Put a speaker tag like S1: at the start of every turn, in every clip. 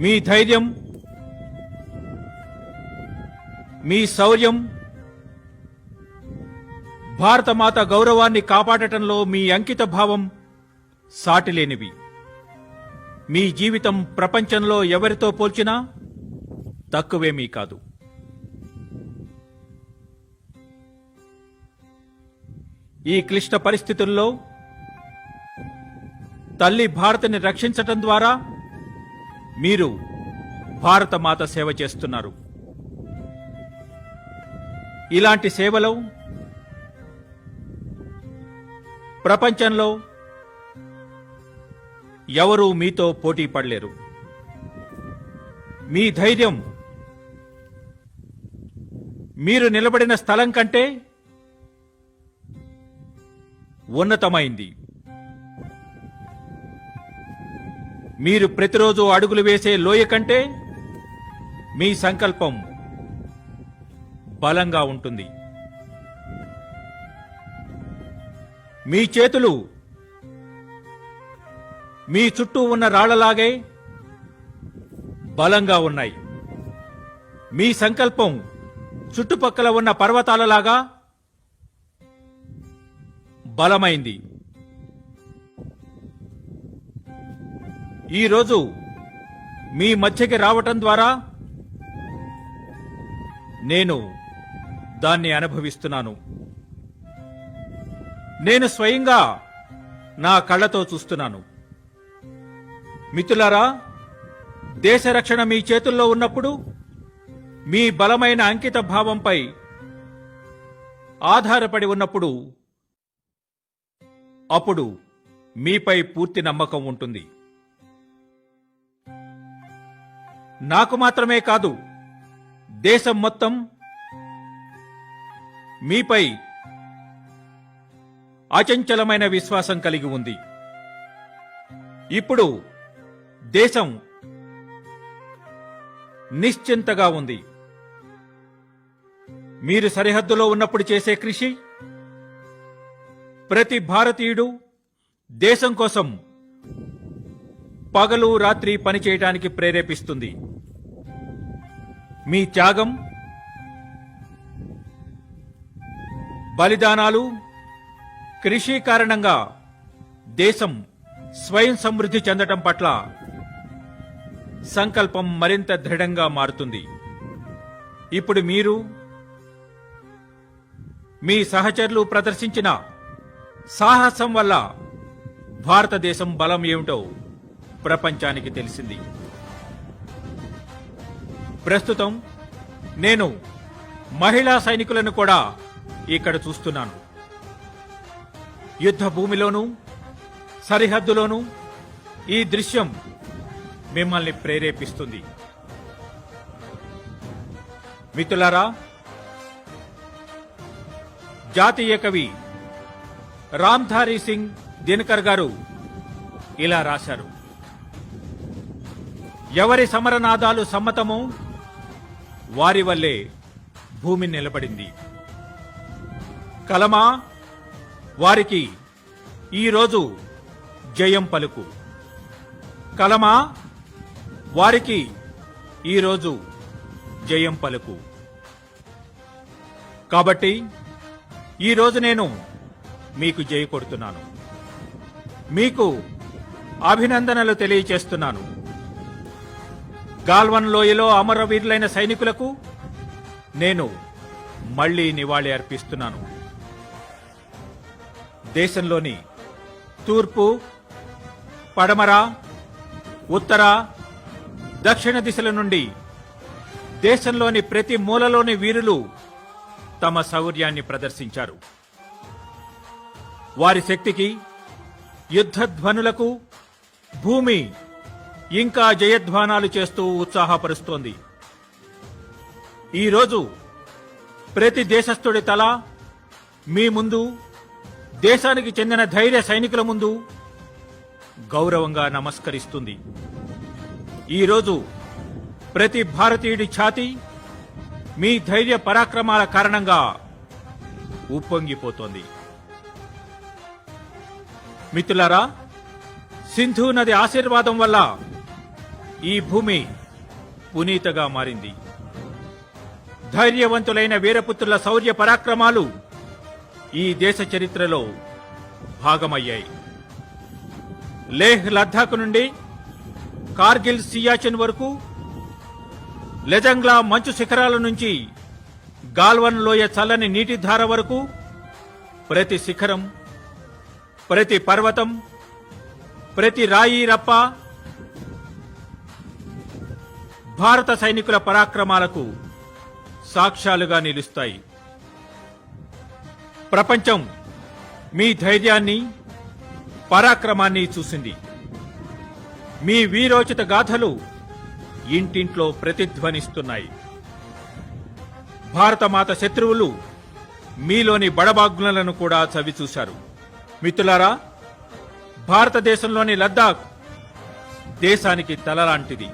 S1: మీ ధైర్యం, మీ శౌర్యం, భారతమాత గౌరవాన్ని కాపాడటంలో మీ అంకిత భావం సాటిలేనివి. మీ జీవితం ప్రపంచంలో ఎవరితో పోల్చినా తక్కువేమీ కాదు. ఈ క్లిష్ట పరిస్థితుల్లో తల్లి భారతిని రక్షించటం ద్వారా మీరు భారతమాత సేవ చేస్తున్నారు. ఇలాంటి సేవలో ప్రపంచంలో ఎవరూ మీతో పోటీ పడలేరు. మీ ధైర్యం మీరు నిలబడిన స్థలం కంటే ఉన్నతమైంది. మీరు ప్రతిరోజు అడుగులు వేసే లోయ కంటే మీ సంకల్పం బలంగా ఉంటుంది. మీ చేతులు మీ చుట్టూ ఉన్న రాళ్లలాగే బలంగా ఉన్నాయి. మీ సంకల్పం చుట్టుపక్కల ఉన్న పర్వతాలలాగా బలమైంది. ఈరోజు మీ మధ్యకి రావటం ద్వారా నేను దాన్ని అనుభవిస్తున్నాను. నేను స్వయంగా నా కళ్ళతో చూస్తున్నాను. మిత్రులారా, దేశ రక్షణ మీ చేతుల్లో ఉన్నప్పుడు మీ బలమైన అంకిత భావంపై ఆధారపడి ఉన్నప్పుడు అప్పుడు మీపై పూర్తి నమ్మకం ఉంటుంది. నాకు మాత్రమే కాదు, దేశం మొత్తం మీపై అచంచలమైన విశ్వాసం కలిగి ఉంది. ఇప్పుడు దేశం నిశ్చింతగా ఉంది. మీరు సరిహద్దులో ఉన్నప్పుడు చేసే కృషి ప్రతి భారతీయుడు దేశం కోసం పగలు రాత్రి పనిచేయడానికి ప్రేరేపిస్తుంది. మీ త్యాగం, బలిదానాలు, కృషి కారణంగా దేశం స్వయం సమృద్ధి చెందటం పట్ల సంకల్పం మరింత దృఢంగా మారుతుంది. ఇప్పుడు మీరు మీ సహచరులు ప్రదర్శించిన సాహసం వల్ల భారతదేశం బలం ఏమిటో ప్రపంచానికి తెలిసింది. ప్రస్తుతం నేను మహిళా సైనికులను కూడా ఇక్కడ చూస్తున్నాను. యుద్ధ భూమిలోనూ సరిహద్దులోనూ ఈ దృశ్యం మిమ్మల్ని ప్రేరేపిస్తుంది. మిత్రులారా, జాతీయ కవి రామ్ధారీ సింగ్ దినకర్ గారు ఇలా రాశారు: ఎవరి సమరనాదాలు సమ్మతమో వారి వల్లే భూమి నిలబడింది. కలమా వారికి ఈరోజు జయం పలుకు. కలమా వారికి ఈరోజు జయం పలుకు. కాబట్టి ఈరోజు నేను మీకు జయ కొడుతున్నాను. మీకు అభినందనలు తెలియచేస్తున్నాను. గాల్వన్ లోయలో అమరవీరులైన సైనికులకు నేను మళ్లీ నివాళి అర్పిస్తున్నాను. దేశంలోని తూర్పు, పడమర, ఉత్తర, దక్షిణ దిశల నుండి దేశంలోని ప్రతి మూలలోని వీరులు తమ శౌర్యాన్ని ప్రదర్శించారు. వారి శక్తికి, యుద్ధధ్వనులకు భూమి ఇంకా జయధ్వానాలు చేస్తూ ఉత్సాహపరుస్తోంది. ఈరోజు ప్రతి దేశస్థుడి తల మీ ముందు, దేశానికి చెందిన ధైర్య సైనికుల ముందు గౌరవంగా నమస్కరిస్తుంది. ఈరోజు ప్రతి భారతీయుడి ఛాతీ మీ ధైర్య పరాక్రమాల కారణంగా ఉప్పొంగిపోతోంది. మిత్రులారా, సింధు నది ఆశీర్వాదం వల్ల ఈ భూమి పునీతగా మారింది. ధైర్యవంతులైన వీరపుత్రుల శౌర్య పరాక్రమాలు ఈ దేశ చరిత్రలో భాగమయ్యాయి. లేహ్ లద్దాఖ్ నుండి కార్గిల్ సియాచిన్ వరకు, లెజంగ్లా మంచు శిఖరాల నుంచి గాల్వన్ లోయ చల్లని నీటి ధార వరకు, ప్రతి శిఖరం, ప్రతి పర్వతం, ప్రతి రాయి రప్ప భారత సైనికుల పరాక్రమాలకు సాక్ష్యాలుగా నిలుస్తాయి. ప్రపంచం మీ ధైర్యాన్ని, పరాక్రమాన్ని చూసింది. మీ వీరోచిత గాథలు ఇంటింట్లో ప్రతిధ్వనిస్తున్నాయి. భారతమాత శత్రువులు మీలోని బడబాగ్నులను కూడా చవిచూశారు. మిత్రులారా, భారతదేశంలోని లద్దాఖ్ దేశానికి తలలాంటిది.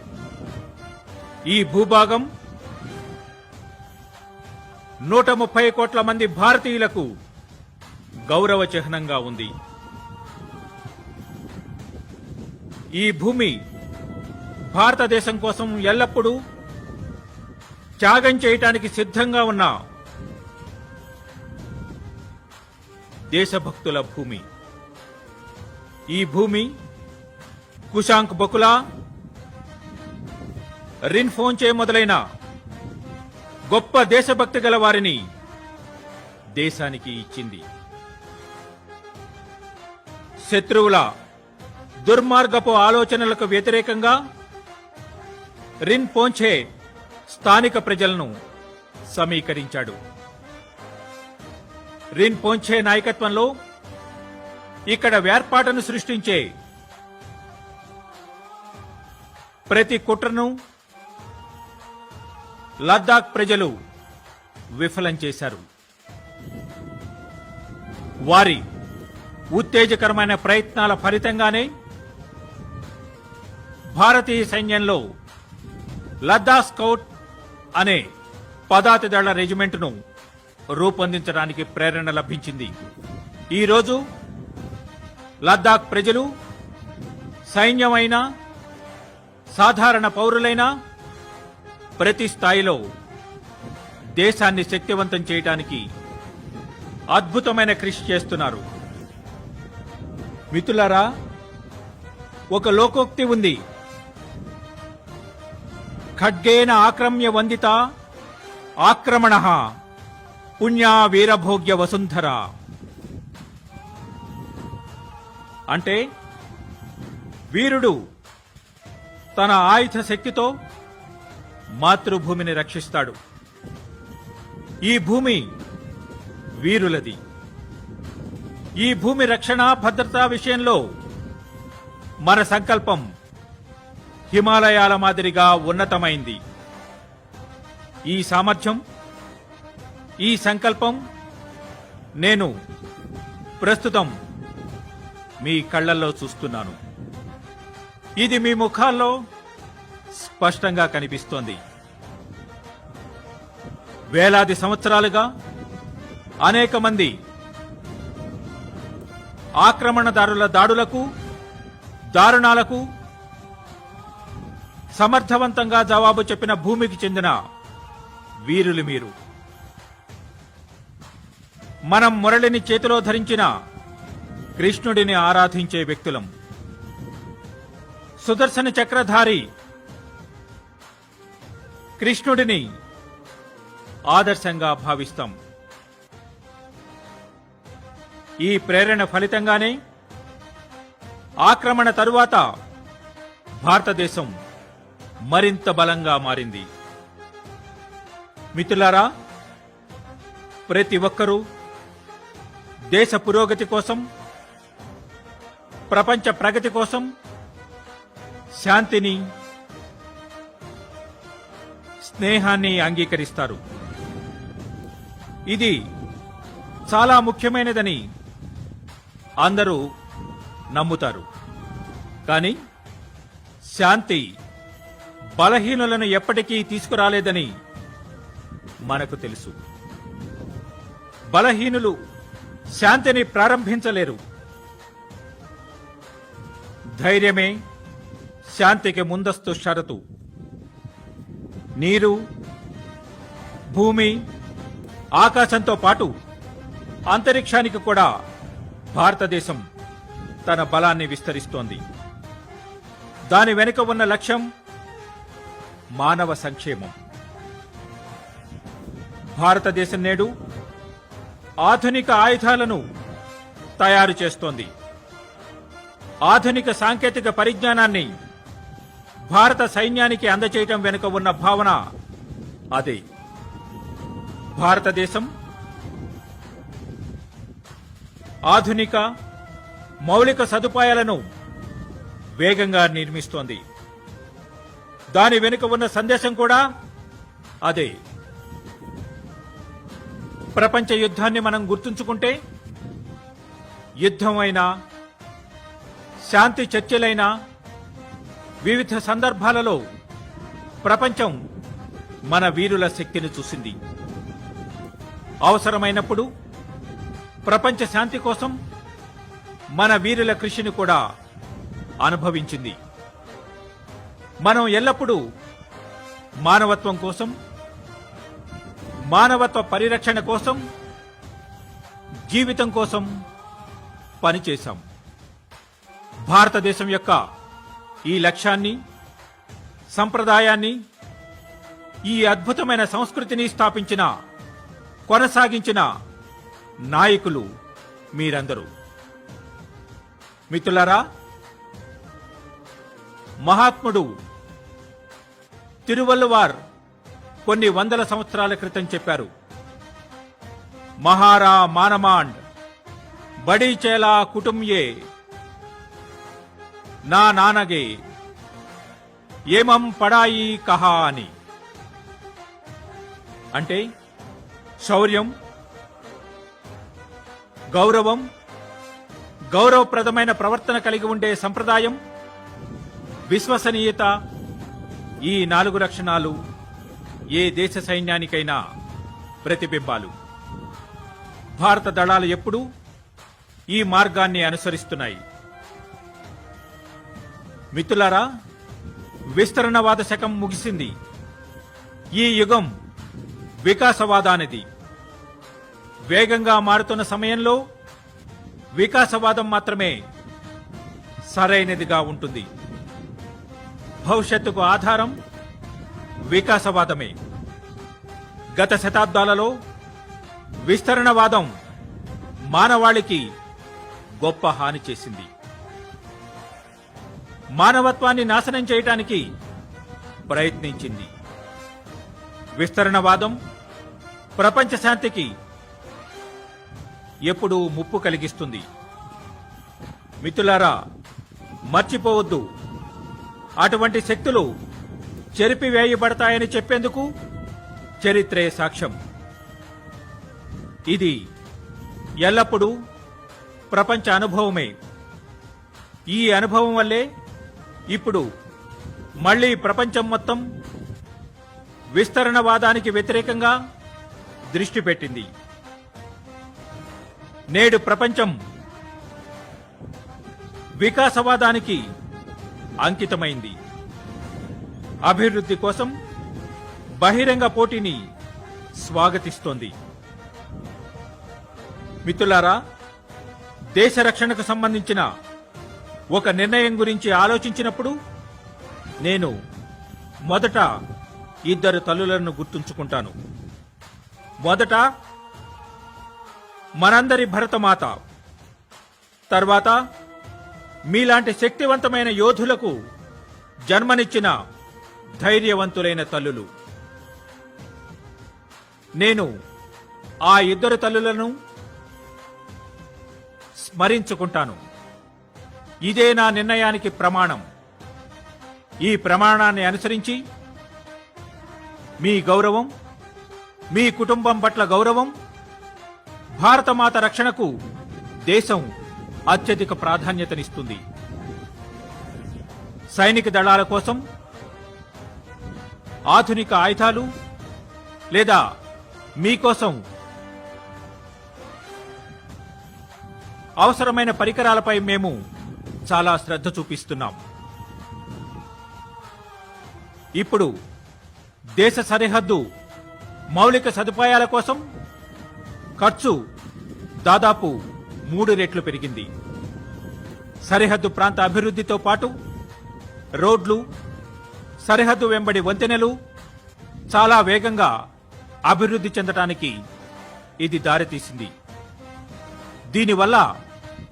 S1: ఈ భూభాగం 130 కోట్ల మంది భారతీయులకు గౌరవ చిహ్నంగా ఉంది. ఈ భూమి భారతదేశం కోసం ఎల్లప్పుడూ త్యాగం చేయటానికి సిద్ధంగా ఉన్న దేశభక్తుల భూమి. ఈ భూమి కుశాంక్ బకులా, రిన్ఫోంచే మొదలైన గొప్ప దేశభక్తి గల వారిని దేశానికి ఇచ్చింది. శత్రువుల దుర్మార్గపు ఆలోచనలకు వ్యతిరేకంగా రిన్ఫోంచే స్థానిక ప్రజలను సమీకరించాడు. రిన్ఫోంచే నాయకత్వంలో ఇక్కడ వేర్పాటును సృష్టించే ప్రతి కుట్రను లద్దాఖ్ ప్రజలు విఫలం చేశారు. వారి ఉత్తేజకరమైన ప్రయత్నాల ఫలితంగానే భారతీయ సైన్యంలో లద్దాఖ్ స్కౌట్ అనే పదాతిదళ రెజిమెంట్ను రూపొందించడానికి ప్రేరణ లభించింది. ఈరోజు లద్దాఖ్ ప్రజలు సైన్యమైన, సాధారణ పౌరులైన ప్రతి స్థాయిలో దేశాన్ని శక్తివంతం చేయడానికి అద్భుతమైన కృషి చేస్తున్నారు. మిత్రులారా, ఒక లోకోక్తి ఉంది. ఖడ్గేన ఆక్రమ్య వందిత ఆక్రమణ పుణ్యా వీరభోగ్య వసుంధర. అంటే వీరుడు తన ఆయుధ శక్తితో మాతృభూమిని రక్షిస్తాడు. ఈ భూమి వీరులది. ఈ భూమి రక్షణ, భద్రతా విషయంలో మన సంకల్పం హిమాలయాల మాదిరిగా ఉన్నతమైంది. ఈ సామర్థ్యం, ఈ సంకల్పం నేను ప్రస్తుతం మీ కళ్లల్లో చూస్తున్నాను. ఇది మీ ముఖాల్లో స్పష్టంగా కనిపిస్తోంది. వేలాది సంవత్సరాలుగా అనేక మంది ఆక్రమణదారుల దాడులకు, దారుణాలకు సమర్థవంతంగా జవాబు చెప్పిన భూమికి చెందిన వీరులు మీరు. మనం మురళిని చేతిలో ధరించిన కృష్ణుడిని ఆరాధించే వ్యక్తులం. సుదర్శన చక్రధారి కృష్ణుడిని ఆదర్శంగా భావిస్తాం. ఈ ప్రేరణ ఫలితంగానే ఆక్రమణ తరువాత భారతదేశం మరింత బలంగా మారింది. మిత్రులారా, ప్రతి ఒక్కరూ దేశ పురోగతి కోసం, ప్రపంచ ప్రగతి కోసం శాంతిని, స్నేహాన్ని అంగీకరిస్తారు. ఇది చాలా ముఖ్యమైనదని అందరూ నమ్ముతారు. కానీ శాంతి బలహీనులను ఎప్పటికీ తీసుకురాలేదని మనకు తెలుసు. బలహీనులు శాంతిని ప్రారంభించలేరు. ధైర్యమే శాంతికి ముందస్తు షరతు. నీరు, భూమి, ఆకాశంతో పాటు అంతరిక్షానికి కూడా భారతదేశం తన బలాన్ని విస్తరిస్తోంది. దాని వెనుక ఉన్న లక్ష్యం మానవ సంక్షేమం. భారతదేశం నేడు ఆధునిక ఆయుధాలను తయారు చేస్తోంది. ఆధునిక సాంకేతిక పరిజ్ఞానాన్ని భారత సైన్యానికి అందచేయటం వెనుక ఉన్న భావన అదే. భారతదేశం ఆధునిక మౌలిక సదుపాయాలను వేగంగా నిర్మిస్తోంది. దాని వెనుక ఉన్న సందేశం కూడా అదే. ప్రపంచ యుద్ధాన్ని మనం గుర్తుంచుకుంటే యుద్ధమైనా, శాంతి చర్చలైనా వివిధ సందర్భాలలో ప్రపంచం మన వీరుల శక్తిని చూసింది. అవసరమైనప్పుడు ప్రపంచ శాంతి కోసం మన వీరుల కృషిని కూడా అనుభవించింది. మనం ఎల్లప్పుడూ మానవత్వం కోసం, మానవత్వ పరిరక్షణ కోసం, జీవితం కోసం పనిచేశాం. భారతదేశం యొక్క ఈ లక్ష్యాన్ని, సంప్రదాయాన్ని, ఈ అద్భుతమైన సంస్కృతిని స్థాపించిన, కొనసాగించిన నాయకులు మీరందరూ. మిత్రులారా, మహాత్ముడు తిరువల్లువార్ కొన్ని వందల సంవత్సరాల క్రితం చెప్పారు, మహారా మానమాండ్ బడీ చేలా కుటుంయే నా నానగే ఏమం పడాయి కహా అని. అంటే శౌర్యం, గౌరవం, గౌరవప్రదమైన ప్రవర్తన కలిగి ఉండే సంప్రదాయం, విశ్వసనీయత, ఈ 4 లక్షణాలు ఏ దేశ సైన్యానికైనా ప్రతిబింబాలు. భారత దళాలు ఎప్పుడూ ఈ మార్గాన్ని అనుసరిస్తున్నాయి. మిత్రులారా, విస్తరణవాద శకం ముగిసింది. ఈ యుగం వికాసవాదానిది. వేగంగా మారుతున్న సమయంలో వికాసవాదం మాత్రమే సరైనదిగా ఉంటుంది. భవిష్యత్తుకు ఆధారం వికాసవాదమే. గత శతాబ్దాలలో విస్తరణవాదం మానవాళికి గొప్ప హాని చేసింది. మానవత్వాన్ని నాశనం చేయటానికి ప్రయత్నించింది. విస్తరణవాదం ప్రపంచ శాంతికి ఎప్పుడూ ముప్పు కలిగిస్తుంది. మిత్రులారా, మర్చిపోవద్దు, అటువంటి శక్తులు చెరిపివేయబడతాయని చెప్పేందుకు చరిత్రే సాక్ష్యం. ఇది ఎల్లప్పుడూ ప్రపంచ అనుభవమే. ఈ అనుభవం వల్లే ఇప్పుడు మళ్లీ ప్రపంచం మొత్తం విస్తరణవాదానికి వ్యతిరేకంగా దృష్టి పెట్టింది. నేడు ప్రపంచం వికాసవాదానికి అంకితమైంది. అభివృద్ధి కోసం బహిరంగ పోటీని స్వాగతిస్తోంది. మిత్రులారా, దేశ రక్షణకు సంబంధించిన ఒక నిర్ణయం గురించి ఆలోచించినప్పుడు నేను మొదట 2 తల్లులను గుర్తుంచుకుంటాను. మొదట మనందరి భరతమాత, తర్వాత మీలాంటి శక్తివంతమైన యోధులకు జన్మనిచ్చిన ధైర్యవంతులైన తల్లులు. నేను ఆ 2 తల్లులను స్మరించుకుంటాను. ఇదే నా నిర్ణయానికి ప్రమాణం. ఈ ప్రమాణాన్ని అనుసరించి మీ గౌరవం, మీ కుటుంబం పట్ల గౌరవం, భారతమాత రక్షణకు దేశం అత్యధిక ప్రాధాన్యతనిస్తుంది. సైనిక దళాల కోసం ఆధునిక ఆయుధాలు లేదా మీకోసం అవసరమైన పరికరాలపై మేము చాలా శ్రద్ధ చూపిస్తున్నాం. ఇప్పుడు దేశ సరిహద్దు మౌలిక సదుపాయాల కోసం ఖర్చు దాదాపు 3 రెట్లు పెరిగింది. సరిహద్దు ప్రాంత అభివృద్ధితో పాటు రోడ్లు, సరిహద్దు వెంబడి వంతెనలు చాలా వేగంగా అభివృద్ధి చెందటానికి ఇది దారితీసింది. దీనివల్ల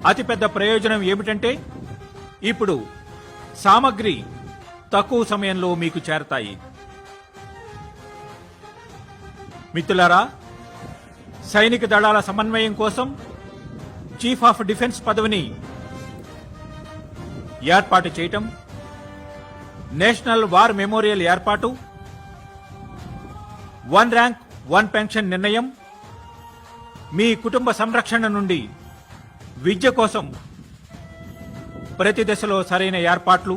S1: అతిపెద్ద ప్రయోజనం ఏమిటంటే ఇప్పుడు సామగ్రి తక్కువ సమయంలో మీకు చేరతాయి. మిత్రులారా, సైనిక దళాల సమన్వయం కోసం చీఫ్ ఆఫ్ డిఫెన్స్ పదవిని ఏర్పాటు చేయటం, నేషనల్ వార్ మెమోరియల్ ఏర్పాటు, 1 ర్యాంక్ 1 పెన్షన్ నిర్ణయం, మీ కుటుంబ సంరక్షణ నుండి విద్య కోసం ప్రతి దశలో సరైన ఏర్పాట్లు,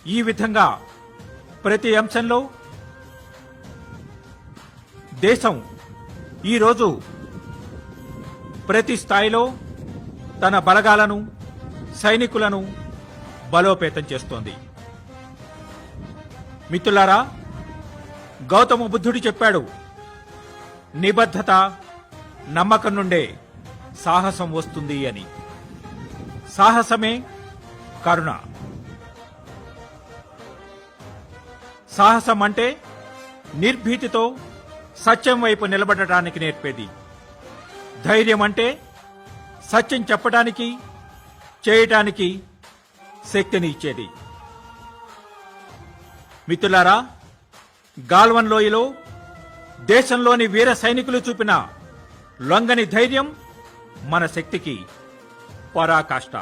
S1: ఈ విధంగా ప్రతి అంశంలో దేశం ఈరోజు ప్రతి స్థాయిలో తన బలగాలను, సైనికులను బలోపేతం చేస్తోంది. మిత్రులారా, గౌతమ బుద్ధుడు చెప్పాడు, నిబద్ధత, నమ్మకం నుండే సాహసం వస్తుంది అని. సాహసమే కరుణ. సాహసం అంటే నిర్భీతితో సత్యం వైపు నిలబడటానికి నేర్పేది. ధైర్యం అంటే సత్యం చెప్పడానికి, చేయటానికి శక్తిని ఇచ్చేది. మిత్రులారా, గాల్వన్ లోయలో దేశంలోని వీర సైనికులు చూపిన లొంగని ధైర్యం మన శక్తికి పరాకాష్ట.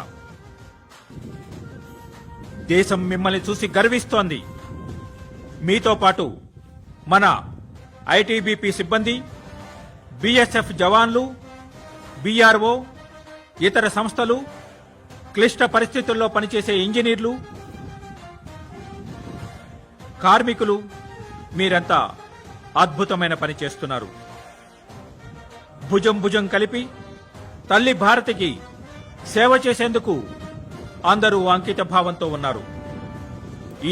S1: దేశం మిమ్మల్ని చూసి గర్విస్తోంది. మీతో పాటు మన ఐటీబీపీ సిబ్బంది, బీఎస్ఎఫ్ జవాన్లు, బీఆర్ఓ, ఇతర సంస్థలు, క్లిష్ట పరిస్థితుల్లో పనిచేసే ఇంజనీర్లు, కార్మికులు, మీరంతా అద్భుతమైన పని చేస్తున్నారు. భుజం భుజం కలిపి తల్లి భారతికి సేవ చేసేందుకు అందరూ అంకిత భావంతో ఉన్నారు.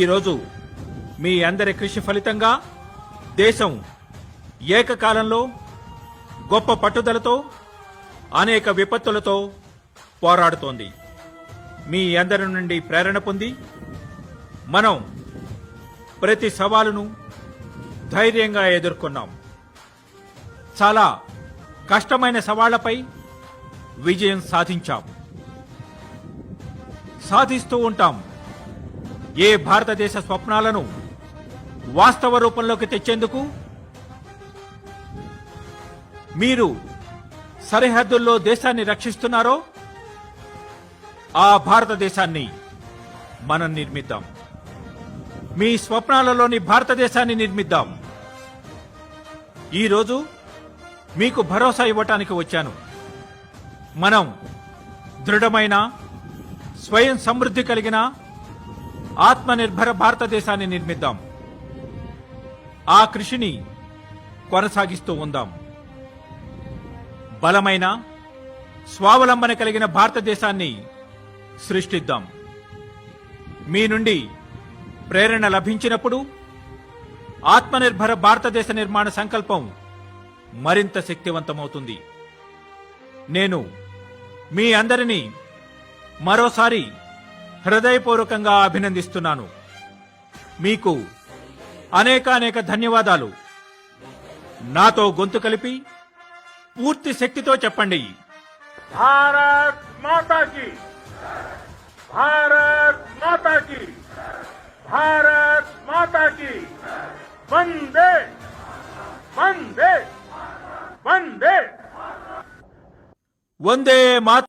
S1: ఈరోజు మీ అందరి కృషి ఫలితంగా దేశం ఏకకాలంలో గొప్ప పట్టుదలతో అనేక విపత్తులతో పోరాడుతోంది. మీ అందరి నుండి ప్రేరణ పొంది మనం ప్రతి సవాలును ధైర్యంగా ఎదుర్కొన్నాం. చాలా కష్టమైన సవాళ్లపై విజయం సాధించాం, సాధిస్తూ ఉంటాం. ఏ భారతదేశ స్వప్నాలను వాస్తవ రూపంలోకి తెచ్చేందుకు మీరు సరిహద్దుల్లో దేశాన్ని రక్షిస్తున్నారో ఆ భారతదేశాన్ని మనం నిర్మిద్దాం. మీ స్వప్నాలలోని భారతదేశాన్ని నిర్మిద్దాం. ఈరోజు మీకు భరోసా ఇవ్వటానికి వచ్చాను. మనం దృఢమైన, స్వయం సమృద్ధి కలిగిన, ఆత్మనిర్భర భారతదేశాన్ని నిర్మిద్దాం. ఆ కృషిని కొనసాగిస్తూ ఉందాం. బలమైన, స్వావలంబన కలిగిన భారతదేశాన్ని సృష్టిద్దాం. మీ నుండి ప్రేరణ లభించినప్పుడు ఆత్మనిర్భర భారతదేశ నిర్మాణ సంకల్పం మరింత శక్తివంతమవుతుంది. నేను మీ అందరినీ మరోసారి హృదయపూర్వకంగా అభినందిస్తున్నాను. మీకు అనేకానేక ధన్యవాదాలు. నాతో గొంతు కలిపి పూర్తి శక్తితో చెప్పండి,
S2: भारत माता की, भारत माता की, भारत माता की, वंदे वंदे वंदे
S1: వందే మాతరం.